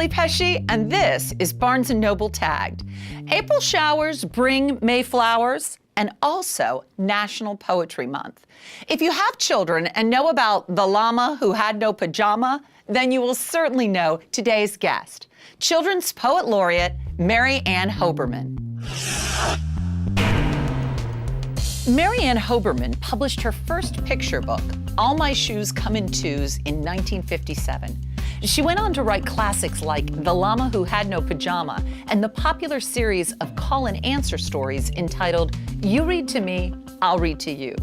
Emily Pesci, and this is Barnes & Noble Tagged. April showers bring May flowers, and also National Poetry Month. If you have children and know about the llama who had no pajama, then you will certainly know today's guest, Children's Poet Laureate, Mary Ann Hoberman. Mary Ann Hoberman published her first picture book, All My Shoes Come in Twos, in 1957. She went on to write classics like The Llama Who Had No Pajama and the popular series of call and answer stories entitled You Read to Me, I'll Read to You.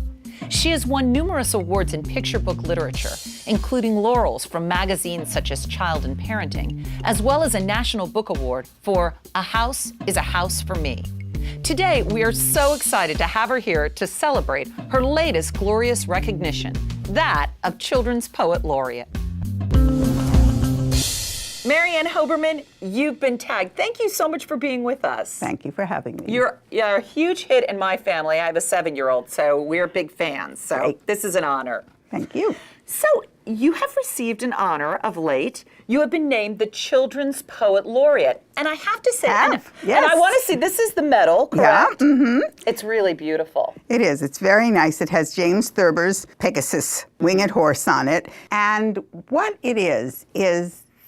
She has won numerous awards in picture book literature, including laurels from magazines such as Child and Parenting, as well as a National Book Award for A House is a House for Me. Today, we are so excited to have her here to celebrate her latest glorious recognition, that of Children's Poet Laureate. Mary Ann Hoberman, you've been tagged. Thank you so much for being with us. Thank you for having me. You're a huge hit in my family. I have a 7-year-old, so we're big fans. So Great. This is an honor. Thank you. So you have received an honor of late. You have been named the Children's Poet Laureate. And I have to say, and I want to see, this is the medal, correct? Yeah, mm-hmm. It's really beautiful. It is. It's very nice. It has James Thurber's Pegasus, winged horse on it. And what it is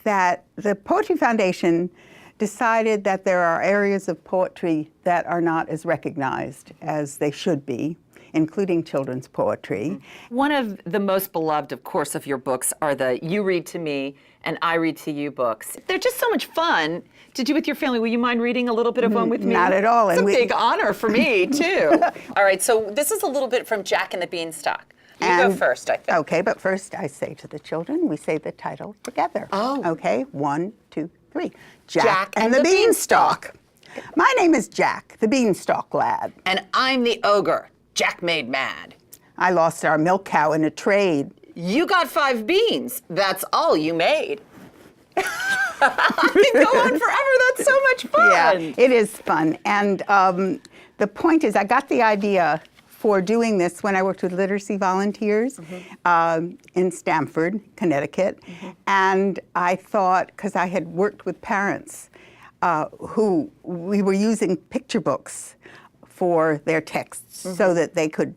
that the Poetry Foundation decided that there are areas of poetry that are not as recognized as they should be, including children's poetry. One of the most beloved, of course, of your books are the You Read to Me and I Read to You books. They're just so much fun to do with your family. Will you mind reading a little bit of one with me? Not at all. It's a big honor for me, too. All right, so this is a little bit from Jack and the Beanstalk. You go first, I think. Okay, but first I say to the children, we say the title together. Oh. Okay, 1, 2, 3. Jack and the Beanstalk. My name is Jack, the Beanstalk lad. And I'm the ogre, Jack Made Mad. I lost our milk cow in a trade. You got 5 beans. That's all you made. I could go on forever. That's so much fun. Yeah, it is fun. And the point is, I got the idea for doing this when I worked with literacy volunteers in Stamford, Connecticut. And I thought, because I had worked with parents who we were using picture books for their texts so that they could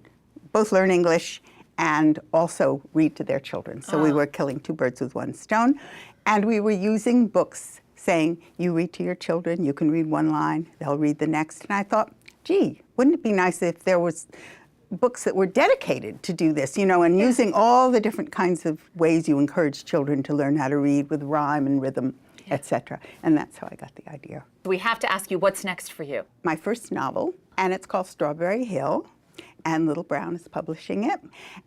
both learn English and also read to their children. So we were killing 2 birds with 1 stone. And we were using books saying, you read to your children, you can read 1 line, they'll read the next. And I thought, gee, wouldn't it be nice if there was books that were dedicated to do this, you know, and using all the different kinds of ways you encourage children to learn how to read with rhyme and rhythm, etc. And that's how I got the idea. We have to ask you, what's next for you? My first novel, and it's called Strawberry Hill, and Little Brown is publishing it.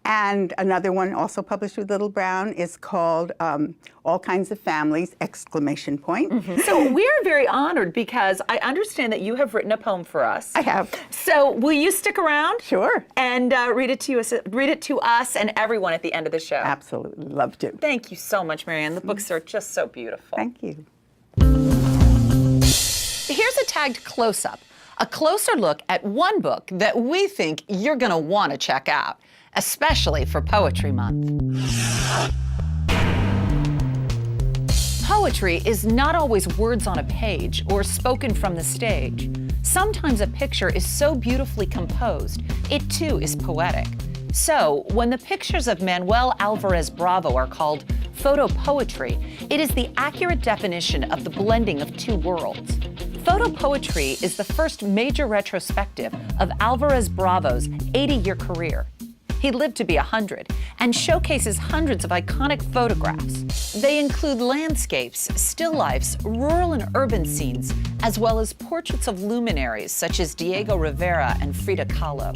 And another one also published with Little Brown is called All Kinds of Families, ! So we're very honored because I understand that you have written a poem for us. I have. So will you stick around? Sure. And read it to us and everyone at the end of the show. Absolutely, love to. Thank you so much, Mary Ann. The books are just so beautiful. Thank you. Here's a tagged close-up. A closer look at one book that we think you're going to want to check out, especially for Poetry Month. Poetry is not always words on a page or spoken from the stage. Sometimes a picture is so beautifully composed, it too is poetic. So, when the pictures of Manuel Alvarez Bravo are called photo poetry, it is the accurate definition of the blending of 2 worlds. Photo poetry is the first major retrospective of Alvarez Bravo's 80-year career. He lived to be 100 and showcases hundreds of iconic photographs. They include landscapes, still lifes, rural and urban scenes, as well as portraits of luminaries such as Diego Rivera and Frida Kahlo.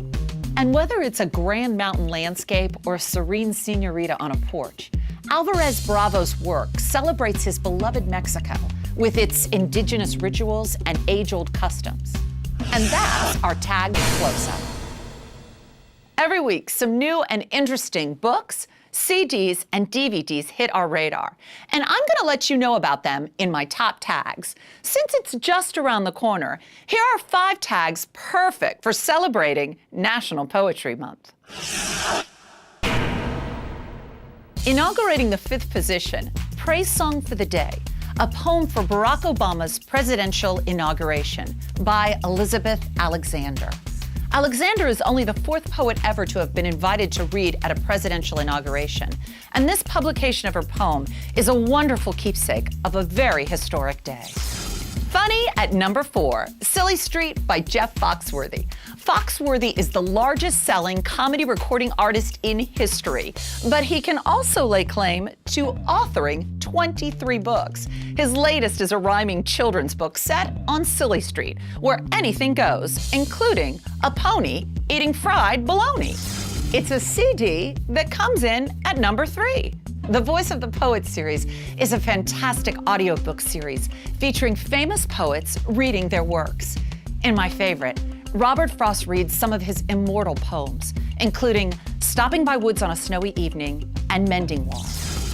And whether it's a grand mountain landscape or a serene señorita on a porch, Alvarez Bravo's work celebrates his beloved Mexico with its indigenous rituals and age-old customs. And that's our tagged close-up. Every week, some new and interesting books, CDs, and DVDs hit our radar. And I'm gonna let you know about them in my top tags. Since it's just around the corner, here are 5 tags perfect for celebrating National Poetry Month. Inaugurating the 5th position, Praise Song for the Day, a poem for Barack Obama's presidential inauguration by Elizabeth Alexander. Alexander is only the fourth poet ever to have been invited to read at a presidential inauguration, and this publication of her poem is a wonderful keepsake of a very historic day. Funny at number 4, Silly Street by Jeff Foxworthy. Foxworthy is the largest selling comedy recording artist in history, but he can also lay claim to authoring 23 books. His latest is a rhyming children's book set on Silly Street, where anything goes, including a pony eating fried bologna. It's a CD that comes in at number 3. The Voice of the Poet series is a fantastic audiobook series featuring famous poets reading their works. In my favorite, Robert Frost reads some of his immortal poems, including Stopping by Woods on a Snowy Evening and Mending Wall.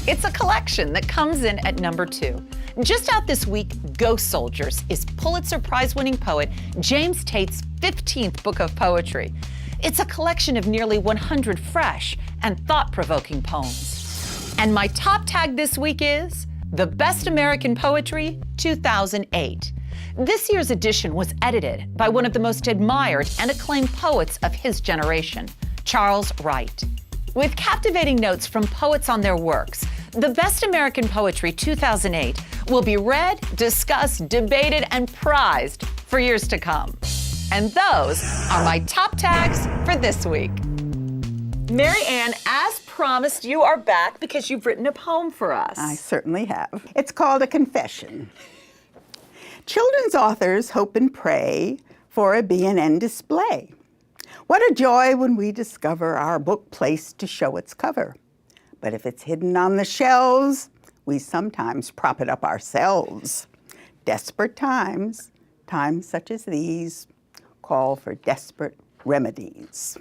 It's a collection that comes in at number 2. Just out this week, Ghost Soldiers is Pulitzer Prize-winning poet James Tate's 15th book of poetry. It's a collection of nearly 100 fresh and thought-provoking poems. And my top tag this week is The Best American Poetry 2008. This year's edition was edited by one of the most admired and acclaimed poets of his generation, Charles Wright. With captivating notes from poets on their works, The Best American Poetry 2008 will be read, discussed, debated, and prized for years to come. And those are my top tags for this week. Mary Ann, as promised, you are back because you've written a poem for us. I certainly have. It's called A Confession. Children's authors hope and pray for a B&N display. What a joy when we discover our book placed to show its cover. But if it's hidden on the shelves, we sometimes prop it up ourselves. Desperate times, times such as these, call for desperate remedies.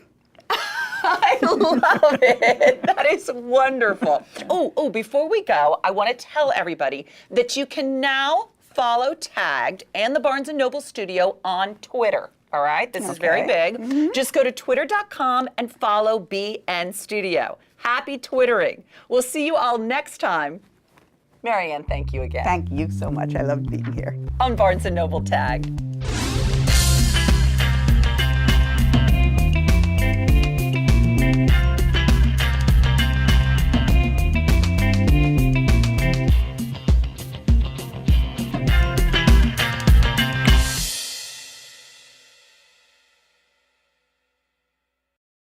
I love it. That is wonderful. Oh, before we go, I want to tell everybody that you can now follow Tagged and the Barnes & Noble Studio on Twitter. All right? This is very big. Mm-hmm. Just go to twitter.com and follow BN Studio. Happy Twittering. We'll see you all next time. Mary Ann, thank you again. Thank you so much. I loved being here. On Barnes & Noble Tagged.